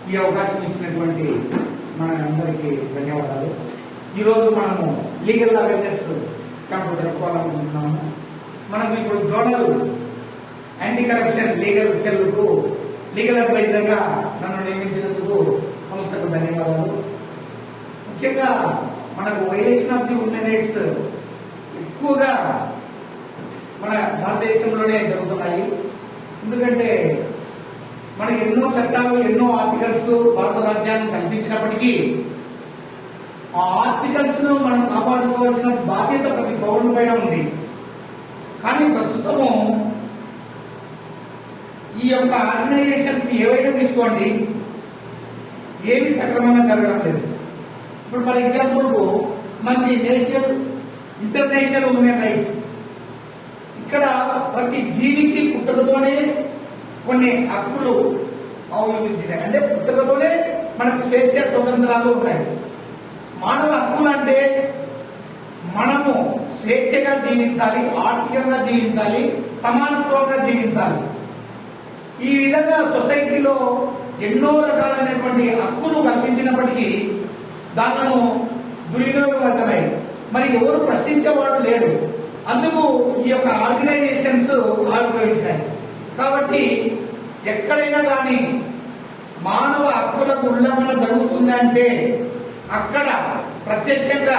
ఈ అవకాశం ఇచ్చినటువంటి మన అందరికీ ధన్యవాదాలు. ఈరోజు మనము లీగల్ అవేర్నెస్ క్యాంపు జరుపుకోవాలనుకుంటున్నాము. మనకు ఇప్పుడు జోనల్ యాంటీ కరప్షన్ లీగల్ సెల్కు లీగల్ అడ్వైజర్గా నన్ను నియమించినందుకు సంస్థకు ధన్యవాదాలు. ముఖ్యంగా మనకు violation of the human rights ఎక్కువగా మన భారతదేశంలోనే జరుగుతున్నాయి. ఎందుకంటే మనకి ఎన్నో చట్టాలు, ఎన్నో ఆర్టికల్స్ భారత రాజ్యాంగం కల్పించినప్పటికీ ఆ ఆర్టికల్స్ ను మనం కాపాడుకోవాల్సిన బాధ్యత ప్రతి పౌరుల పైన ఉంది. కానీ ప్రస్తుతము ఈ యొక్క ఆర్గనైజేషన్స్ ఏవైనా తీసుకోండి, ఏమి సక్రమంగా జరగడం లేదు. ఇప్పుడు ఫర్ ఎగ్జాంపుల్ మనది ఇంటర్నేషనల్ హ్యూమన్ రైట్స్, ఇక్కడ ప్రతి జీవికి పుట్టుకతోనే కొన్ని హక్కులు అవలంబించినాయి. అంటే పుట్టుకతోనే మనకు స్వేచ్ఛ స్వతంత్రాలు ఉన్నాయి. మానవ హక్కులు అంటే మనము స్వేచ్ఛగా జీవించాలి, ఆర్థికంగా జీవించాలి, సమానత్వంగా జీవించాలి. ఈ విధంగా సొసైటీలో ఎన్నో రకాలైనటువంటి హక్కులు కల్పించినప్పటికీ దానిలో దుర్వినియోగం అవుతున్నాయి. మరి ఎవరు ప్రశ్నించేవాడు లేడు. అందుకు ఈ యొక్క ఆర్గనైజేషన్స్ ఆవిర్భవించాయి. కాబట్టి ఎక్కడైనా కానీ మానవ హక్కులకు ఉల్లంఘన జరుగుతుందంటే అక్కడ ప్రత్యక్షంగా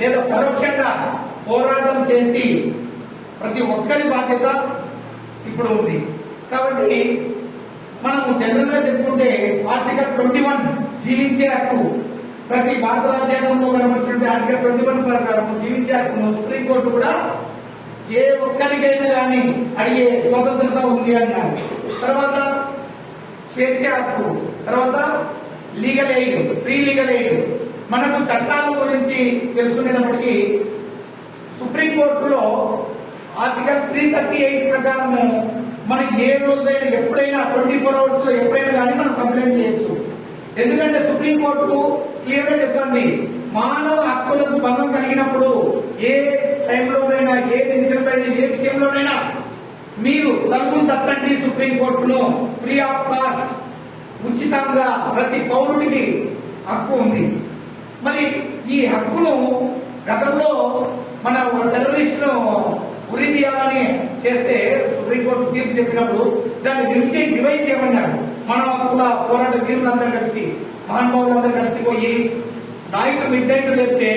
లేదా పరోక్షంగా పోరాటం చేసి ప్రతి ఒక్కరి బాధ్యత ఇప్పుడు ఉంది. కాబట్టి మనము జనరల్ గా చెప్పుకుంటే ఆర్టికల్ 21 జీవించే హక్కు, ప్రతి భారత రాజ్యాంగంలో కనబడినటువంటి ఆర్టికల్ 21 ప్రకారం జీవించే హక్కును సుప్రీంకోర్టు కూడా ఏ ఒక్కరికైనా కానీ అడిగే స్వతంత్రత ఉంది అన్నారు. తర్వాత స్వేచ్ఛ హక్కు, తర్వాత legal aid, free legal aid. మనకు చట్టాల గురించి తెలుసుకునేటప్పటికీ సుప్రీంకోర్టులో ఆర్టికల్ 338 ప్రకారము మనకి ఏ రోజైనా ఎప్పుడైనా 24 hours లో ఎప్పుడైనా కానీ మనం కంప్లైంట్ చేయొచ్చు. ఎందుకంటే సుప్రీంకోర్టు క్లియర్ గా చెప్తుంది, మానవ హక్కులకు భంగం కలిగినప్పుడు ఏ టైంలోనైనా, ఏ నిమిషంలోనైనా, ఏ విషయంలోనైనా మీరు తలుపును తట్టండి. సుప్రీంకోర్టులో ఫ్రీ ఆఫ్ కాస్ట్, ఉచితంగా ప్రతి పౌరుడికి హక్కు ఉంది. మరి ఈ హక్కును గతంలో మన టెర్రరిస్టును ఉరి తీయాలని చేస్తే సుప్రీంకోర్టు తీర్పు చెప్పినప్పుడు దాన్ని డివైడ్ చేయమన్నారు. మన హక్కుల పోరాట వీరులందరూ కలిసి, మహానుభావులందరూ కలిసిపోయి నైట్ మిడ్-నైట్ లేపితే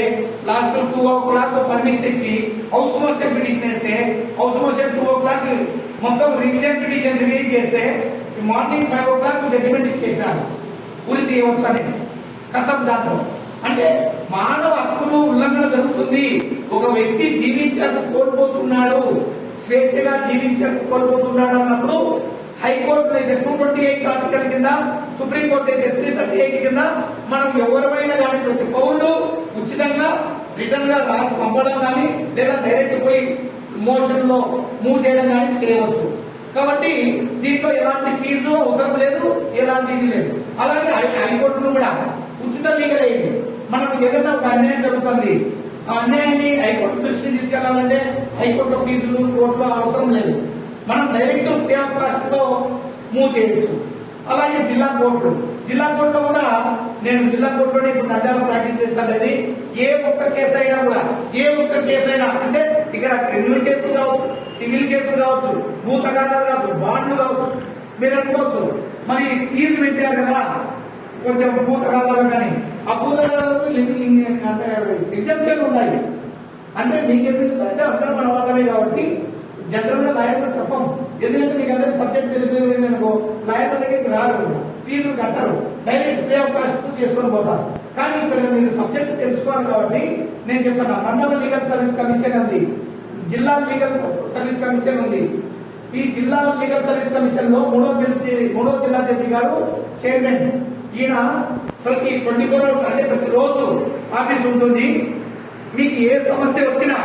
లాస్ట్ 2 o'clock పర్మిషన్ ఇచ్చి హౌస్ మోషన్ పిటిషన్ వేస్తే, హౌస్ మోషన్ 2 o'clock మొత్తం రివిజన్ పిటిషన్ రివ్యూ చేస్తే మార్నింగ్ 5 o'clock జడ్జిమెంట్ ఇచ్చేసినారు ఉరి తీయవచ్చు అని. కసం దాంతో అంటే మానవ హక్కులు ఉల్లంఘన జరుగుతుంది. ఒక వ్యక్తి జీవించకు కోల్పోతున్నాడు, స్వేచ్ఛగా జీవించకు కోల్పోతున్నాడు అన్నప్పుడు హైకోర్టు అయితే 228 ఆర్టికల్ కింద, సుప్రీంకోర్టు అయితే 338 కింద మనం ఎవరైనా కానీ ప్రతి పౌరుడు ఉచితంగా రిటర్న్ గా రాసి పంపడం కానీ లేదా డైరెక్ట్ పోయి మోషన్ లో మూవ్ చేయడం కానీ చేయవచ్చు. కాబట్టి దీంట్లో ఎలాంటి ఫీజు అవసరం లేదు, ఎలాంటి ఇది లేదు. అలాగే హైకోర్టును కూడా ఉచిత లీగల్ ఎయిడ్, మనకు ఏదైనా ఒక అన్యాయం జరుగుతుంది, ఆ అన్యాయాన్ని హైకోర్టు దృష్టిని తీసుకెళ్లాలంటే హైకోర్టులో ఫీజులు, కోర్టులో అవసరం లేదు. మనం డైరెక్ట్ ఫ్రీ ఆఫ్ కాస్ట్ తో మూవ్ చేయొచ్చు. అలాగే జిల్లా కోర్టులో కూడా నేను జిల్లా కోర్టులోనే ఇప్పుడు నంద్యాల ప్రాక్టీస్ చేస్తాను. ఏ ఒక్క కేసు అయినా కూడా, ఏ ఒక్క కేసు అయినా అంటే ఇక్కడ క్రిమినల్ కేసులు కావచ్చు, సివిల్ కేసులు కావచ్చు, భూ తగాదాలు కావచ్చు, బాండ్లు కావచ్చు. మీరు అనుకోవచ్చు మరి ఫీజు పెట్టారు కదా కొంచెం భూ తగాదాలు, కానీ ఆ భూ తగాదాలకు అంటే ఎగ్జామ్షన్ ఉన్నాయి. అంటే మీకు ఎందుకు అంటే అందరూ మన వాళ్ళమే కాబట్టి జనరల్ గా లాయర్లు చెప్పం. ఎందుకంటే మీకు అందరి సబ్జెక్ట్ తెలియదు అనుకో, లాయర్ల దగ్గరికి రారు, ఫీజులు కట్టరు, డైరెక్ట్ ఫ్రీ ఆఫ్ కాస్ట్ చేసుకొని పోతారు. కానీ ఇక్కడ మీరు సబ్జెక్ట్ తెలుసుకోవాలి కాబట్టి నేను చెప్తాను. మండల లీగల్ సర్వీస్ కమిషన్ ఉంది, జిల్లా లీగల్ సర్వీస్ కమిషన్ ఉంది. ఈ జిల్లా లీగల్ సర్వీస్ కమిషన్ లో మూడో జిల్లా జడ్జి గారు చైర్మన్. ఈయన ప్రతి 24 hours అంటే ప్రతి రోజు ఆఫీస్ ఉంటుంది. మీకు ఏ సమస్య వచ్చినా,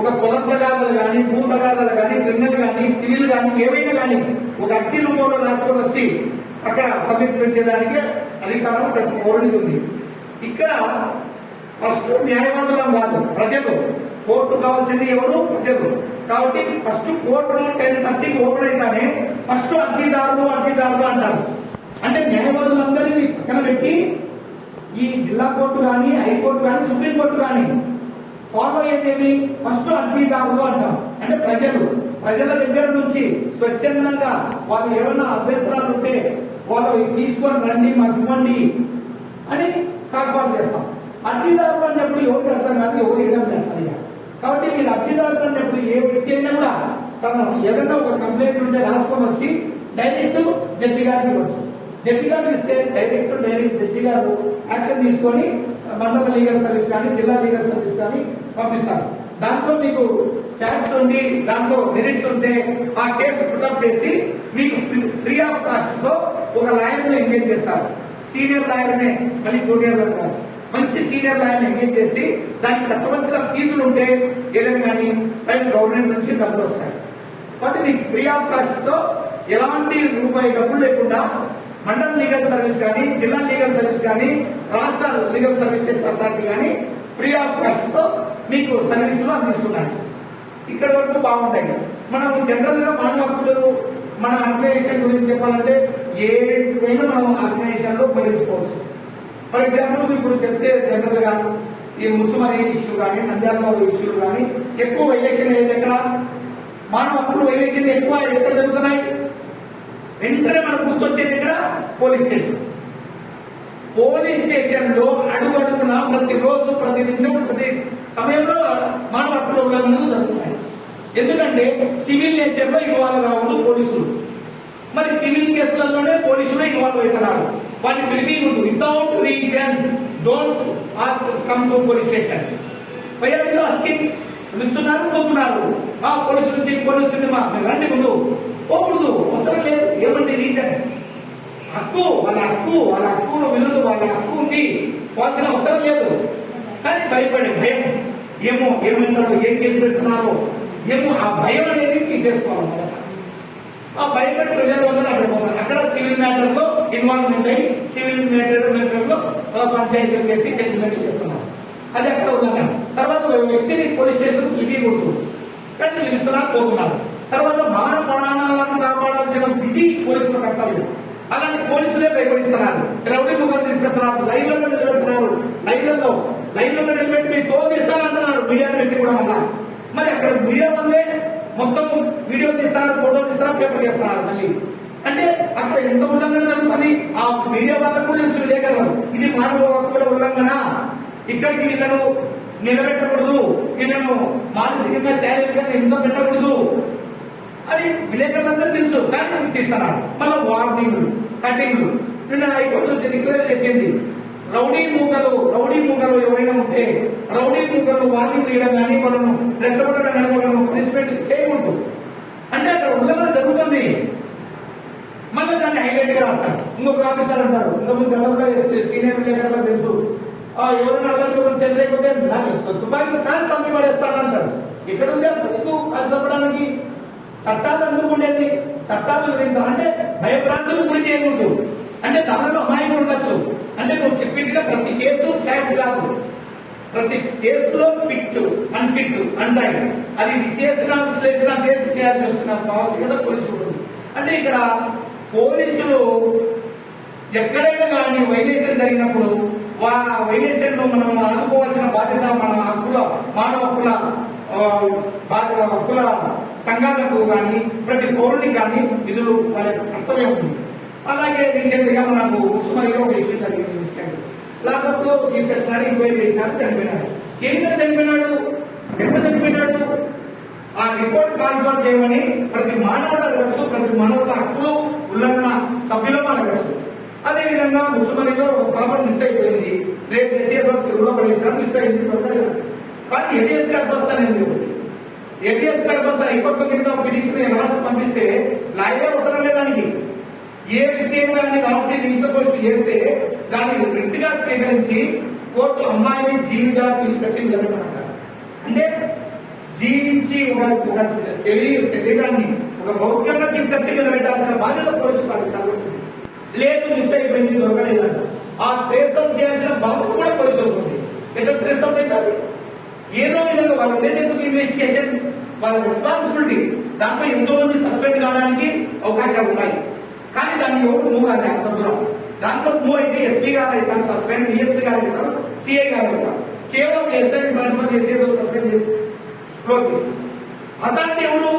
ఒక పొల తగాదాలు కానీ, భూ తగాదాలు కానీ, క్రిమినల్ కానీ, సివిల్ కానీ, ఏవైనా కానీ ఒక అర్జీ రూపంలో రాసుకొని వచ్చి అక్కడ సమర్పించడానికి అధికారం ప్రతి పౌరుడికి ఉంది. ఇక్కడ ఫస్ట్ న్యాయవాదులం కాదు, ప్రజలు. కోర్టు కావాల్సింది ఎవరు? ప్రజలు. కాబట్టి ఫస్ట్ కోర్టు 10:30కి ఓపెన్ అయితేనే ఫస్ట్ అర్జీదారులు అంటారు. న్యాయవాదులందరినీ పక్కన పెట్టి ఈ జిల్లా కోర్టు కానీ, హైకోర్టు కానీ, సుప్రీంకోర్టు కానీ ఫాలో అయ్యేదేమి ఫస్ట్ అర్జీదారులు అంటాం. అంటే ప్రజల దగ్గర నుంచి స్వచ్ఛందంగా వాళ్ళు ఏమైనా అభ్యంతరాలు ఉంటే వాళ్ళు తీసుకొని రండి, మాకు ఇవ్వండి అని కన్ఫర్మ్ చేస్తాం. అర్జీదారులు అన్నప్పుడు ఎవరికి అర్థం కాదు, ఎవరు ఇవ్వడం చేస్తారు. కాబట్టి మీరు అర్జీదారులు అన్నప్పుడు ఏ వ్యక్తి అయినా కూడా తను ఏదైనా ఒక కంప్లైంట్ ఉంటే రాసుకొని వచ్చి డైరెక్ట్ జడ్జి గారికి ఇవ్వచ్చు. జడ్జి గారికి ఇస్తే డైరెక్ట్ జడ్జి గారు యాక్షన్ తీసుకొని మండల లీగల్ సర్వీస్ కానీ, జిల్లా లీగల్ సర్వీస్ కానీ పంపిస్తారు. దాంట్లో మీకు ఫ్యాక్ట్స్ ఉండి దాంట్లో మెరిట్స్ ఉంటే ఆ కేసు పుటప్ చేసి మీకు ఫ్రీ ఆఫ్ కాస్ట్ తో ఒక లాయర్ ని ఎంగేజ్ చేస్తారు. సీనియర్ లాయర్ నే, మళ్ళీ జూనియర్ లాయర్, మంచి సీనియర్ లాయర్ ని ఎంగేజ్ చేసి దానికి కట్టవలసిన ఫీజులు ఉంటే ఏదైనా కానీ గవర్నమెంట్ నుంచి డబ్బులు వస్తాయి. కాబట్టి మీకు ఫ్రీ ఆఫ్ కాస్ట్ తో ఎలాంటి రూపాయి డబ్బులు లేకుండా మండల లీగల్ సర్వీస్ కానీ, జిల్లా లీగల్ సర్వీస్ కానీ, రాష్ట్ర లీగల్ సర్వీసెస్ అథారిటీ కానీ ఫ్రీ ఆఫ్ కాస్ట్ తో మీకు సర్వీసులు అందిస్తున్నాయి. ఇక్కడ వరకు బాగుంటాయి. మనం జనరల్ గా మానవ హక్కులు మన ఆర్గనైజేషన్ గురించి చెప్పాలంటే ఏవైనా మనం ఆర్గనైజేషన్ లో ఉపయోగించుకోవచ్చు. ఫర్ ఎగ్జాంపుల్ ఇప్పుడు చెప్తే జనరల్ గా ఈ ముచ్చుమరి ఇష్యూ కానీ, నంద్యాల ఇష్యూలు కానీ ఎక్కువ వైలేషన్ అయ్యేది ఎక్కడ? మానవ హక్కులు వైలేషన్ ఎక్కువ ఎక్కడ జరుగుతున్నాయి? వెంటనే మనకు గుర్తొచ్చేది ఇక్కడ పోలీస్ స్టేషన్. పోలీస్ స్టేషన్ లో అడుగడుగున ప్రతిరోజు, ప్రతి నిమిషం, ప్రతి సమయంలో మానవ హక్కుల ఉల్లంఘనలు జరుగుతున్నాయి. ఎందుకంటే సివిల్ నేచర్ లో ఇన్వాల్వ్ కావద్దు పోలీసులు. మరి సివిల్ కేసులలోనే పోలీసులు ఇన్వాల్వ్ అవుతున్నారు. వాటిని పిలిపియద్దు. Without reason don't ask come to police station. Why are you asking? పిలుస్తున్నారు, పోతున్నారు. ఆ పోలీసు నుంచి పోలీసు వచ్చింది, మా రండి ముందు, పోకూడదు, అవసరం లేదు. ఏమండి రీజన్? హక్కు, వాళ్ళ హక్కును విలువదు, వాళ్ళ హక్కు ఉంది, పోవాల్సిన అవసరం లేదు. కానీ భయం ఏమంటారు, ఏం కేసు పెడుతున్నారో ఏమో, ఆ భయం అనేది తీసేసుకోవాలి. ఆ భయపడి ప్రజలు అందరూ అక్కడ పోతారు. అక్కడ సివిల్ మ్యాటర్ లో ఇన్వాల్వ్మెంట్ అయ్యి సివిల్ మ్యాటర్ లో పంచాయతీలు చేసి సెటిల్మెంట్ చేస్తున్నారు. అది అక్కడ ఉన్నాను. తర్వాత వ్యక్తిని పోలీస్ స్టేషన్ పిలిపియకూడదు, కానీ పిలుస్తున్నారు, పోతున్నారు. తర్వాత మానవ ప్రాణాలను కాపాడాల్సిన విధి పోలీసుల కర్తవ్యం. అలాంటి పోలీసులే భయపడిస్తున్నారు. రౌడీ ముఖం తీసుకొస్తున్నారు, లైన్లలో నిలబెడుతున్నారు. లైన్లలో నిలబెట్టి మీరు తోదిస్తానంటున్నారు మీడియా పెట్టి కూడా. మళ్ళా మరి అక్కడ మీడియా వల్లే మొత్తం వీడియో తీస్తున్నారు, ఫోటో తీస్తున్నారు, పేపర్ చేస్తున్నారు. మళ్ళీ అంటే అక్కడ ఎంత ఉల్లంఘన జరుగుతుంది ఆ మీడియా వాళ్ళకు కూడా తెలుసు విలేకరులు. ఇది మానవ హక్కుల ఉల్లంఘన, ఇక్కడికి వీళ్ళను నిలబెట్టకూడదు, వీళ్ళను మానసికంగా, శారీరకంగా హింస పెట్టకూడదు అని విలేకరులందరూ తెలుసు. కానీ తీస్తున్నారు. మళ్ళీ వార్నింగ్లు, కటింగ్లు. నిన్న హైకోర్టు డిక్లేర్ చేసింది, రౌడీ మూగలు ఎవరైనా ఉంటే రౌడీ మూగలు వార్నింగ్ ఇవ్వడం కానీ, వాళ్ళను రెచ్చగొట్టడం కానీ, వాళ్ళను పనిష్మెంట్ చేయకూడదు. అంటే అక్కడ ఉల్లంఘన జరుగుతుంది. మళ్ళీ దాన్ని హైలైట్ గా రాస్తారు. ఇంకొక ఆఫీసర్ అంటారు, ఇంతకుముందు గతంలో సీనియర్ విలేకరులకు తెలుసు, ఎవరైనా అల్లరి చెల్లలేకపోతే తుపాకీతో కాల్చి చంపి పడేస్తానంటాడు. ఇక్కడ ఉంది ఎందుకు కాల్చి చంపడానికి? చట్టాలు ఎందుకు ఉండేది? చట్టాలు గురించి అంటే భయభ్రాంతులకు గురి చేయకూడదు. అంటే దానిలో అమాయకులు ఉండొచ్చు. అంటే నువ్వు చెప్పినట్టుగా ప్రతి కేసు ఫ్యాక్ట్ కాదు, ప్రతి కేసులో ఫిట్ అన్ఫిట్ అంటాయి. అది విశ్లేషణ చేసి చేయాల్సి వచ్చిన ఆవశ్యకత పోలీసులు ఉంటుంది. అంటే ఇక్కడ పోలీసులు ఎక్కడైనా కానీ వైలేషన్ జరిగినప్పుడు వైలేషన్ లో మనం అనుకోవాల్సిన బాధ్యత మన మానవ హక్కుల సంఘాలకు కానీ, ప్రతి పౌరునికి కానీ విధులు వాళ్ళ కర్తవ్యం ఉంది. అలాగే రీసెంట్ గా మనకు ముచ్చుమరిలో ఒక ఇష్యూ జరిగింది. ఇన్సిడెంట్ లాకప్ లో తీసుకొచ్చినారు, ఎంక్వైరీ చేసినారు, చనిపోయినారు. ఏ విధంగా చనిపోయినాడు, ఎక్కడ చనిపోయినాడు? ఆ రిపోర్ట్ కాన్ఫర్మ్ చేయమని ప్రతి మానవుడు అడగచ్చు, ప్రతి మానవుల హక్కులు ఉల్లంఘన సభ్యులు అడగచ్చు. అదే విధంగా ముచ్చుమరిలో ఒక పాపం మిస్ అయిపోయింది. రేపు చేసే చెరువులో పడేసారు, మిస్ అయింది, దొరకలేదు. కానీ ఏబిఎస్ కర్పస్ అనేది ఏబిఎస్ కర్పస్ హైకోర్టు కింద పిటిషన్ రాసి పంపిస్తే లాయర్ అవసరం లేదానికి. ఏ వ్యక్తి రాసి రిజిస్టర్ పోస్ట్ చేస్తే దాన్ని ప్రింట్ గా స్వీకరించి కోర్టు అమ్మాయిని జీవిగా తీసుకొచ్చి నిలబెట్టమంటారు. అంటే జీవించి ఒక శరీరాన్ని ఒక భౌతికంగా తీసుకొచ్చి నిలబెట్టాల్సిన బాధ్యత పోలీసు లేదు. మిస్ అయిపోయింది, దొరకలేదంట. ఆ ట్రేస్ అవుట్ చేయాల్సిన బాధ్యత కూడా పోలీసులకు ఉంది. ఎట్లా ట్రేస్ అవుట్ అవుతుంది? ఏదో విధంగా వాళ్ళ ఎందుకు ఇన్వెస్టిగేషన్, వాళ్ళ రెస్పాన్సిబిలిటీ. దాంట్లో ఎంతో మంది సస్పెండ్ కావడానికి అవకాశాలు ఉన్నాయి. కానీ దాన్ని ఎవరు మూవ్ కాదు అంత దూరం. దాంట్లో మూవ్ అయితే ఎస్పీ గారు అవుతారు, సస్పెండ్ డిఎస్పీ గారు అవుతారు, సిఐ గారు అవుతారు. కేవలం ఎస్ఐ ట్రాన్స్ఫర్ చేసేదో సస్పెండ్ చేసి క్లోజ్ చేస్తారు. అతన్ని ఎవరు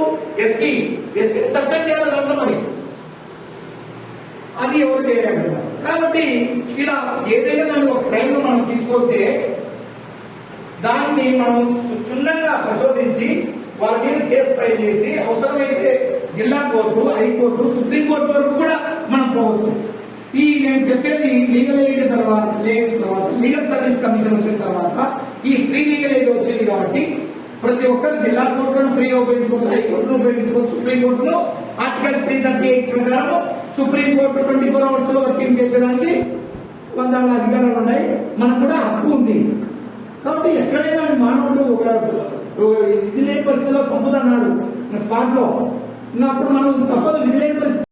ఎస్పీ సస్పెండ్ చేయాలి దాంట్లో మరి అది ఎవరు చేయలేకపోతారు. కాబట్టి ఇలా ఏదైనా దాన్ని ఒక క్రైమ్ మనం తీసుకుంటే దాన్ని మనం క్షుణ్ణంగా పరిశోధించి వాళ్ళ మీద కేసు ఫైల్ చేసి అవసరమైతే జిల్లా కోర్టు, హైకోర్టు, సుప్రీం కోర్టు వరకు కూడా మనం పోవచ్చు. ఈ నేను చెప్పేది లీగల్ ఎయిడ్ తర్వాత లీగల్ సర్వీస్ కమిషన్ వచ్చిన తర్వాత ఈ ఫ్రీ లీగల్ ఎయిడ్ వచ్చింది కాబట్టి ప్రతి ఒక్కరు జిల్లా కోర్టులను ఫ్రీగా ఉపయోగించుకోవచ్చు, హైకోర్టును ఉపయోగించుకోవచ్చు, సుప్రీం కోర్టును ఆర్టికల్ 338 ప్రకారం సుప్రీం కోర్టు 24 అవర్స్ లో వర్కింగ్ చేసేదానికి వందల అధికారాలు ఉన్నాయి. మనకు కూడా హక్కు ఉంది. కాబట్టి ఎక్కడైనా మానవుడు ఒక ఇది లేని పరిస్థితిలో చంపుతున్నాడు స్పాట్ లో ఉన్నప్పుడు మనం తప్పదు, విధి లేని పరిస్థితి